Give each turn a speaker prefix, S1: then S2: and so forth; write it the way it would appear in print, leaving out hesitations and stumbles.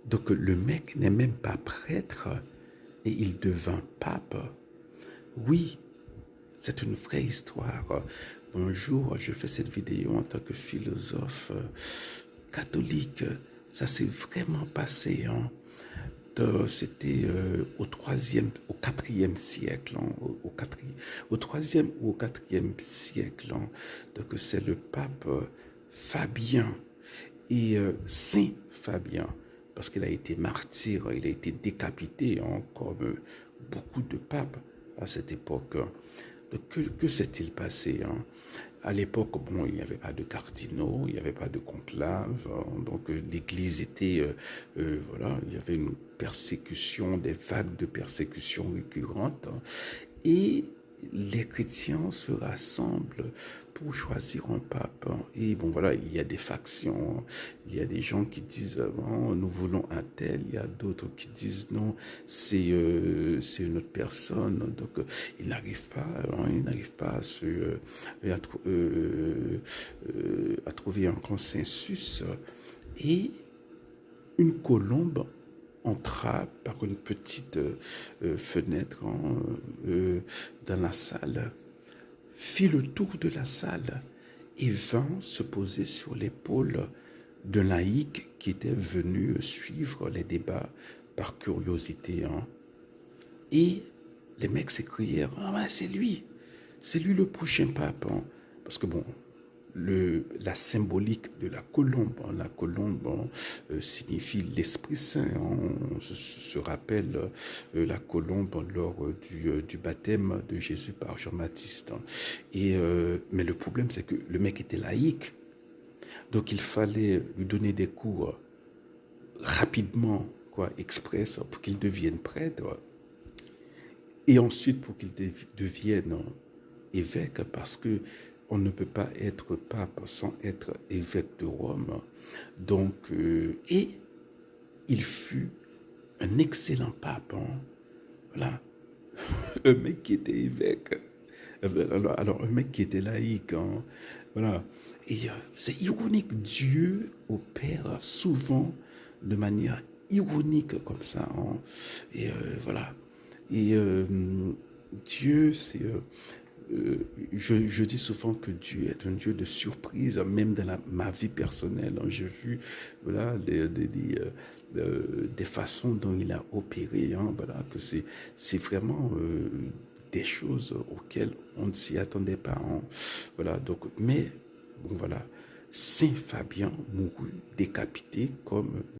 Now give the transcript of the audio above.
S1: Donc le mec n'est même pas prêtre et il devint pape. Oui, c'est une vraie histoire. Bonjour, je fais cette vidéo en tant que philosophe catholique. Ça s'est vraiment passé. Hein. C'était au quatrième siècle, hein, au troisième ou au quatrième siècle. Hein. Donc c'est le pape Fabien et Saint Fabien, parce qu'il a été martyr, il a été décapité, hein, comme beaucoup de papes à cette époque. Donc que s'est-il passé, hein? À l'époque, bon, il n'y avait pas de cardinaux, il n'y avait pas de conclave, hein, donc l'Église était, voilà, il y avait une persécution, des vagues de persécution récurrentes, hein, et les chrétiens se rassemblent pour choisir un pape. Hein. Et bon, voilà, il y a des factions, hein. Il y a des gens qui disent, oh, nous voulons un tel, il y a d'autres qui disent, non, c'est une autre personne. Donc, ils n'arrivent pas, hein, ils n'arrivent pas à trouver un consensus. Et une colombe entra par une petite fenêtre, hein, dans la salle, fit le tour de la salle et vint se poser sur l'épaule d'un laïc qui était venu suivre les débats par curiosité. Hein. Et les mecs s'écrièrent, ah ouais, c'est lui le prochain pape. Hein. Parce que bon, la symbolique de la colombe. Hein. La colombe, hein, signifie l'Esprit Saint. Hein. On se rappelle la colombe lors du baptême de Jésus par Jean-Baptiste. Hein. Mais le problème, c'est que le mec était laïque. Donc il fallait lui donner des cours rapidement, quoi, express, pour qu'il devienne prêtre. Et ensuite pour qu'il devienne évêque, parce que on ne peut pas être pape sans être évêque de Rome. Donc, et il fut un excellent pape. Hein. Voilà. Un mec qui était évêque. Alors, un mec qui était laïque. Hein. Voilà. Et c'est ironique. Dieu opère souvent de manière ironique comme ça. Hein. Et voilà. Et Dieu, c'est... je dis souvent que Dieu est un Dieu de surprise, même dans ma vie personnelle. Hein. J'ai vu, voilà, des façons dont il a opéré, hein, voilà, que c'est vraiment des choses auxquelles on ne s'y attendait pas. Hein. Voilà, donc, mais, bon, voilà, Saint Fabien mourut décapité comme